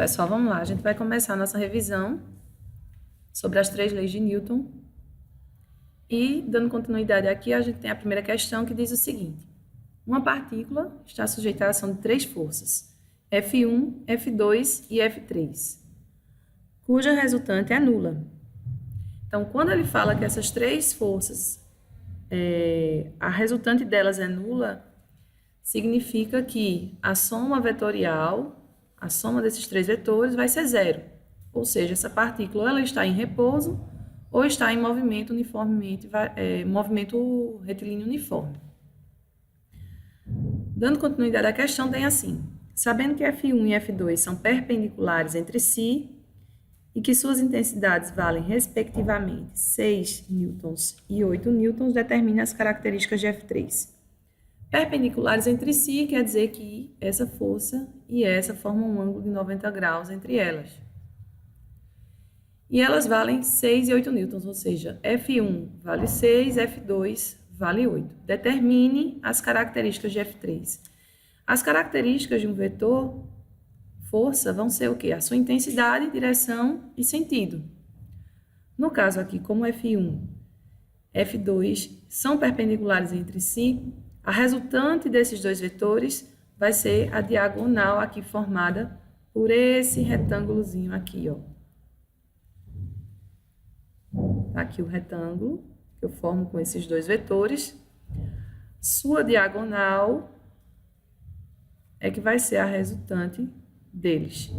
pessoal, vamos lá. A gente vai começar a nossa revisão sobre as 3 leis de Newton. E, dando continuidade aqui, a gente tem a primeira questão que diz o seguinte. Uma partícula está sujeita à ação de 3 forças, F1, F2 e F3, cuja resultante é nula. Então, quando ele fala que essas 3 forças, a resultante delas é nula, significa que a soma vetorial, a soma desses 3 vetores vai ser zero. Ou seja, essa partícula ela está em repouso ou está em movimento uniformemente, movimento retilíneo uniforme. Dando continuidade à questão, tem assim: sabendo que F1 e F2 são perpendiculares entre si e que suas intensidades valem respectivamente 6 newtons e 8 newtons, determine as características de F3. Perpendiculares entre si quer dizer que essa força e essa formam um ângulo de 90 graus entre elas. E elas valem 6 e 8 newtons, ou seja, F1 vale 6, F2 vale 8. Determine as características de F3. As características de um vetor força vão ser o quê? A sua intensidade, direção e sentido. No caso aqui, como F1, F2 são perpendiculares entre si, a resultante desses 2 vetores vai ser a diagonal aqui formada por esse retângulozinho aqui, ó. Tá aqui o retângulo que eu formo com esses 2 vetores. Sua diagonal é que vai ser a resultante deles.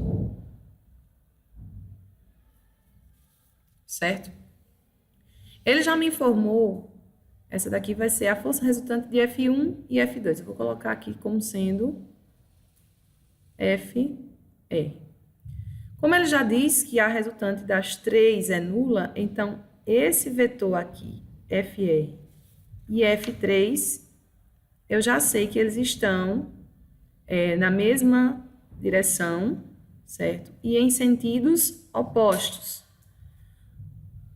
Certo? Ele já me informou, essa daqui vai ser a força resultante de F1 e F2. Eu vou colocar aqui como sendo FE. Como ele já diz que a resultante das 3 é nula, então esse vetor aqui, FE e F3, eu já sei que eles estão na mesma direção, certo? E em sentidos opostos.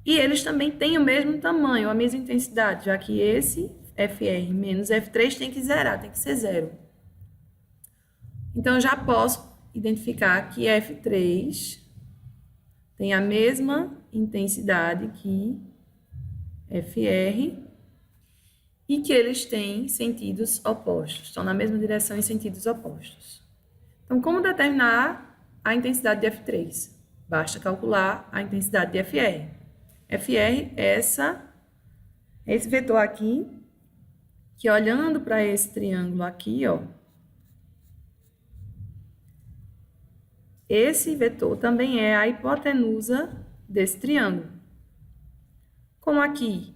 E eles também têm o mesmo tamanho, a mesma intensidade, já que esse FR menos F3 tem que zerar, tem que ser zero. Então, eu já posso identificar que F3 tem a mesma intensidade que FR e que eles têm sentidos opostos, estão na mesma direção em sentidos opostos. Então, como determinar a intensidade de F3? Basta calcular a intensidade de FR. FR é esse vetor aqui, que olhando para esse triângulo aqui, ó, esse vetor também é a hipotenusa desse triângulo. Como aqui,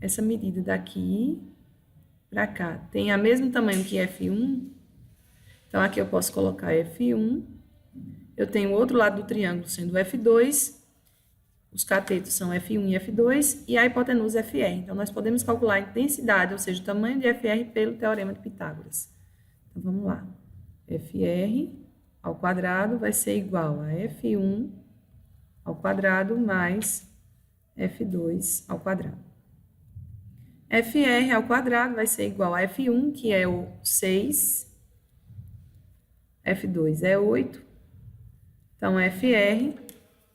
essa medida daqui para cá tem o mesmo tamanho que F1, então aqui eu posso colocar F1, eu tenho o outro lado do triângulo sendo F2, os catetos são F1 e F2 e a hipotenusa FR. Então, nós podemos calcular a intensidade, ou seja, o tamanho de FR pelo teorema de Pitágoras. Então, vamos lá. FR ao quadrado vai ser igual a F1 ao quadrado mais F2 ao quadrado. FR ao quadrado vai ser igual a F1, que é o 6, F2 é 8, então FR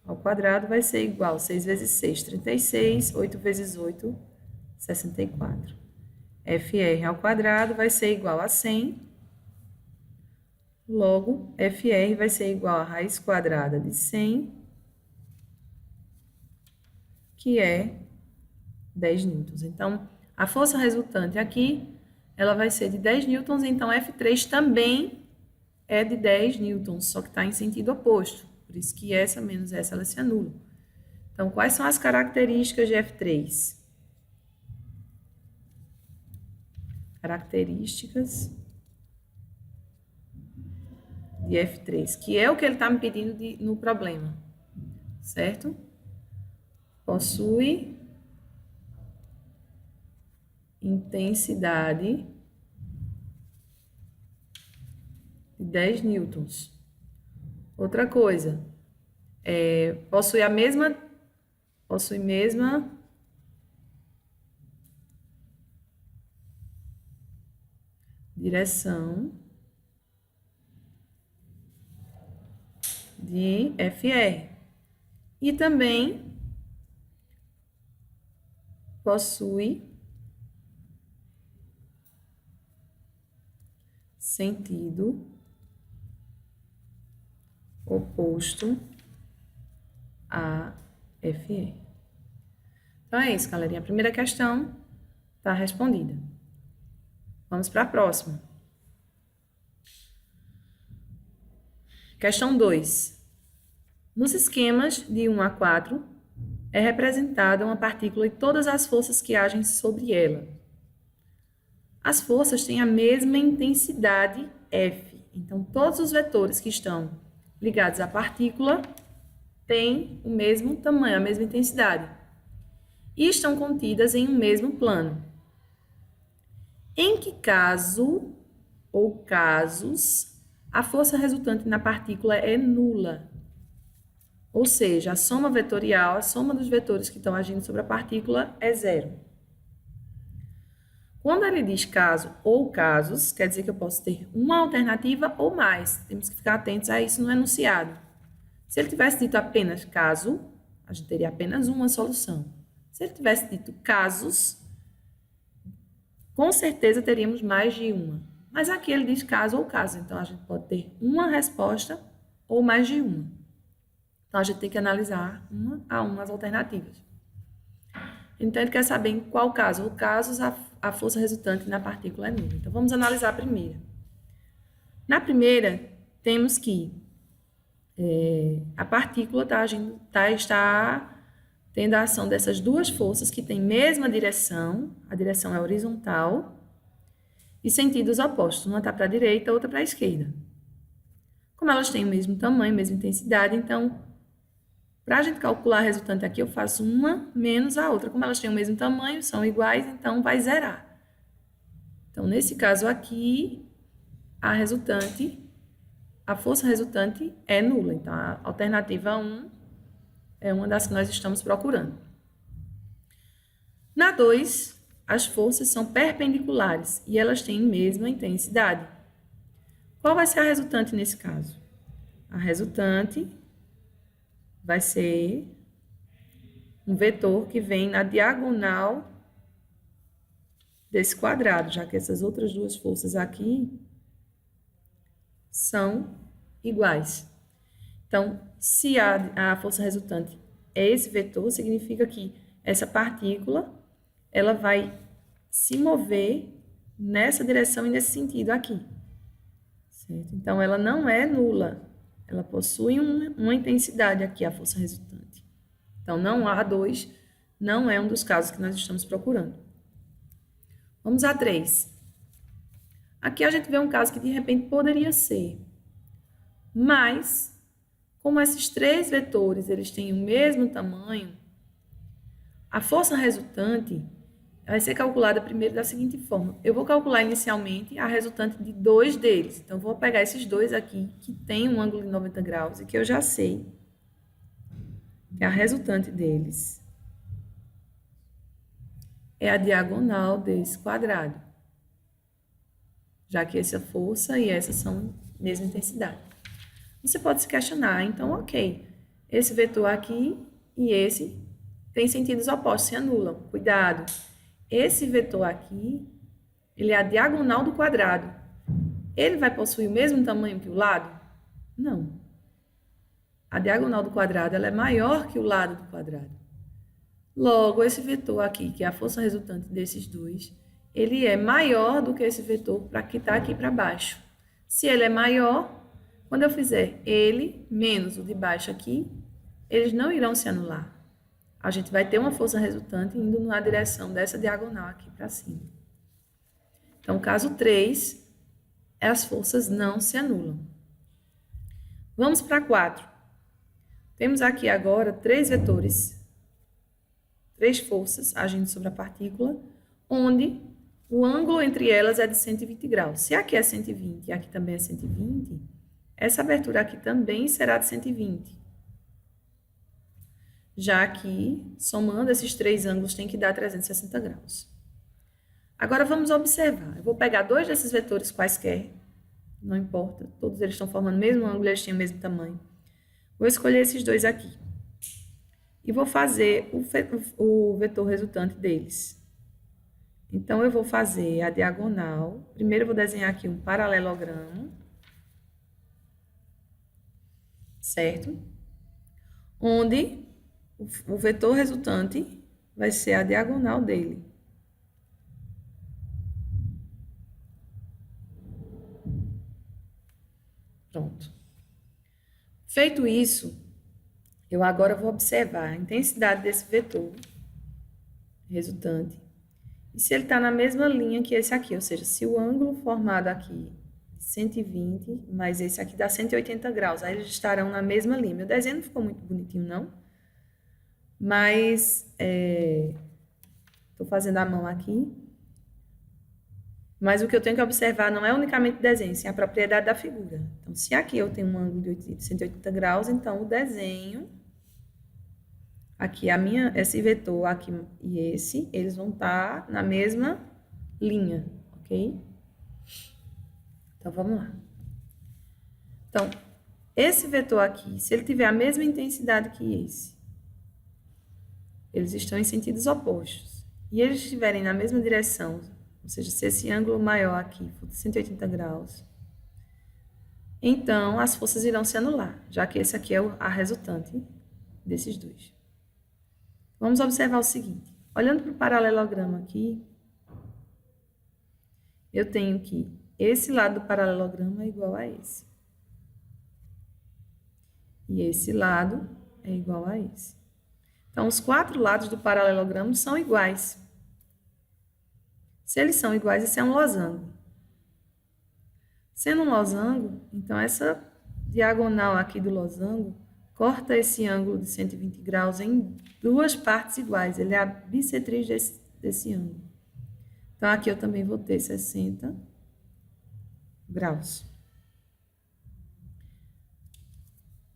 ao quadrado vai ser igual a 6 vezes 6, 36, 8 vezes 8, 64. FR ao quadrado vai ser igual a 100, logo, FR vai ser igual a raiz quadrada de 100, que é 10 newtons. Então, a força resultante aqui, ela vai ser de 10 newtons, então F3 também é de 10 newtons, só que está em sentido oposto. Por isso que essa menos essa, ela se anula. Então, quais são as características de F3? Características de F3, que é o que ele está me pedindo no problema, certo? Possui intensidade de 10 newtons. Outra coisa, possui mesma direção de FR. E também possui sentido oposto a FE. Então, é isso, galerinha. A primeira questão está respondida. Vamos para a próxima. Questão 2. Nos esquemas de 1 a 4, é representada uma partícula e todas as forças que agem sobre ela. As forças têm a mesma intensidade F. Então, todos os vetores que estão ligados à partícula têm o mesmo tamanho, a mesma intensidade. E estão contidas em um mesmo plano. Em que caso ou casos a força resultante na partícula é nula? Ou seja, a soma vetorial, a soma dos vetores que estão agindo sobre a partícula é zero. Quando ele diz caso ou casos, quer dizer que eu posso ter uma alternativa ou mais. Temos que ficar atentos a isso no enunciado. Se ele tivesse dito apenas caso, a gente teria apenas uma solução. Se ele tivesse dito casos, com certeza teríamos mais de uma. Mas aqui ele diz caso ou caso, então a gente pode ter uma resposta ou mais de uma. Então a gente tem que analisar uma a uma as alternativas. Então ele quer saber em qual caso ou casos a força resultante na partícula é nula. Então vamos analisar a primeira. Na primeira, temos que a partícula está tendo a ação dessas duas forças que têm mesma direção, a direção é horizontal, e sentidos opostos. Uma está para a direita, outra para a esquerda. Como elas têm o mesmo tamanho, mesma intensidade, então, para a gente calcular a resultante aqui, eu faço uma menos a outra. Como elas têm o mesmo tamanho, são iguais, então vai zerar. Então, nesse caso aqui, a força resultante é nula. Então, a alternativa 1 é uma das que nós estamos procurando. Na 2, as forças são perpendiculares e elas têm a mesma intensidade. Qual vai ser a resultante nesse caso? A resultante vai ser um vetor que vem na diagonal desse quadrado, já que essas outras duas forças aqui são iguais. Então, se a força resultante é esse vetor, significa que essa partícula ela vai se mover nessa direção e nesse sentido aqui. Certo? Então, ela não é nula. Ela possui uma intensidade aqui, a força resultante. Então, não há 2, não é um dos casos que nós estamos procurando. Vamos a 3. Aqui a gente vê um caso que de repente poderia ser, mas como esses 3 vetores eles têm o mesmo tamanho, a força resultante vai ser calculada primeiro da seguinte forma. Eu vou calcular inicialmente a resultante de 2 deles. Então, vou pegar esses 2 aqui, que tem um ângulo de 90 graus, e que eu já sei que a resultante deles é a diagonal desse quadrado. Já que essa força e essa são a mesma intensidade. Você pode se questionar, então, ok, esse vetor aqui e esse têm sentidos opostos, se anulam. Cuidado! Esse vetor aqui, ele é a diagonal do quadrado. Ele vai possuir o mesmo tamanho que o lado? Não. A diagonal do quadrado ela é maior que o lado do quadrado. Logo, esse vetor aqui, que é a força resultante desses 2, ele é maior do que esse vetor que está aqui para baixo. Se ele é maior, quando eu fizer ele menos o de baixo aqui, eles não irão se anular. A gente vai ter uma força resultante indo na direção dessa diagonal aqui para cima. Então, caso 3, as forças não se anulam. Vamos para 4. Temos aqui agora 3 vetores, 3 forças agindo sobre a partícula, onde o ângulo entre elas é de 120 graus. Se aqui é 120 e aqui também é 120, essa abertura aqui também será de 120. Já que, somando esses 3 ângulos, tem que dar 360 graus. Agora, vamos observar. Eu vou pegar 2 desses vetores quaisquer, não importa, todos eles estão formando o mesmo ângulo, eles têm o mesmo tamanho. Vou escolher esses dois aqui. E vou fazer o vetor resultante deles. Então, eu vou fazer a diagonal. Primeiro, eu vou desenhar aqui um paralelogramo. Certo? Onde o vetor resultante vai ser a diagonal dele. Pronto. Feito isso, eu agora vou observar a intensidade desse vetor resultante. E se ele está na mesma linha que esse aqui, ou seja, se o ângulo formado aqui de 120, mais esse aqui dá 180 graus, aí eles estarão na mesma linha. Meu desenho não ficou muito bonitinho, não. Mas, estou fazendo a mão aqui. Mas o que eu tenho que observar não é unicamente o desenho, sim a propriedade da figura. Então, se aqui eu tenho um ângulo de 180 graus, então o desenho, aqui esse vetor aqui e esse, eles vão estar na mesma linha, ok? Então, vamos lá. Então, esse vetor aqui, se ele tiver a mesma intensidade que esse, eles estão em sentidos opostos, e eles estiverem na mesma direção, ou seja, se esse ângulo maior aqui for de 180 graus, então as forças irão se anular, já que esse aqui é a resultante desses dois. Vamos observar o seguinte. Olhando para o paralelogramo aqui, eu tenho que esse lado do paralelogramo é igual a esse. E esse lado é igual a esse. Então, os 4 lados do paralelogramo são iguais. Se eles são iguais, esse é um losango. Sendo um losango, então essa diagonal aqui do losango corta esse ângulo de 120 graus em 2 partes iguais. Ele é a bissetriz desse ângulo. Então, aqui eu também vou ter 60 graus.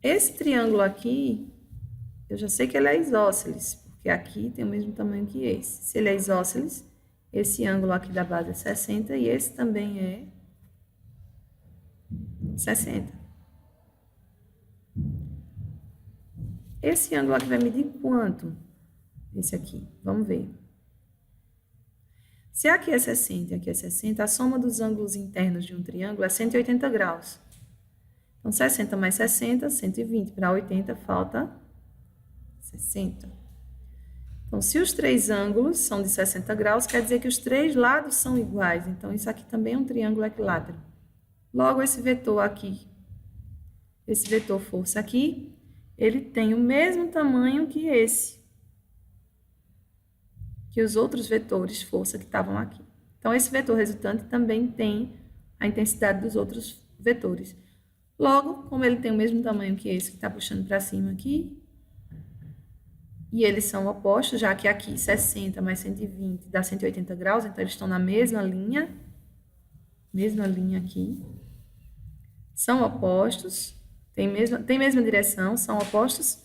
Esse triângulo aqui, eu já sei que ele é isósceles, porque aqui tem o mesmo tamanho que esse. Se ele é isósceles, esse ângulo aqui da base é 60 e esse também é 60. Esse ângulo aqui vai medir quanto? Esse aqui. Vamos ver. Se aqui é 60 e aqui é 60, a soma dos ângulos internos de um triângulo é 180 graus. Então, 60 mais 60, 120. Para 80, falta 60. Então, se os 3 ângulos são de 60 graus, quer dizer que os 3 lados são iguais. Então, isso aqui também é um triângulo equilátero. Logo, esse vetor aqui, esse vetor força aqui, ele tem o mesmo tamanho que esse, que os outros vetores força que estavam aqui. Então, esse vetor resultante também tem a intensidade dos outros vetores. Logo, como ele tem o mesmo tamanho que esse que está puxando para cima aqui, e eles são opostos, já que aqui 60 mais 120 dá 180 graus, então eles estão na mesma linha aqui. São opostos, tem mesma direção, são opostos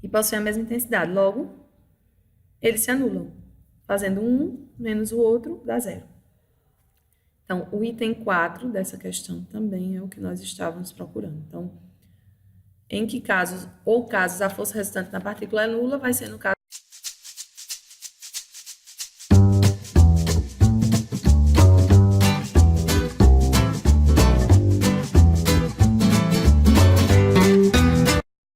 e possuem a mesma intensidade. Logo, eles se anulam, fazendo um menos o outro dá 0. Então, o item 4 dessa questão também é o que nós estávamos procurando. Então, em que casos a força resultante na partícula é nula, vai ser no caso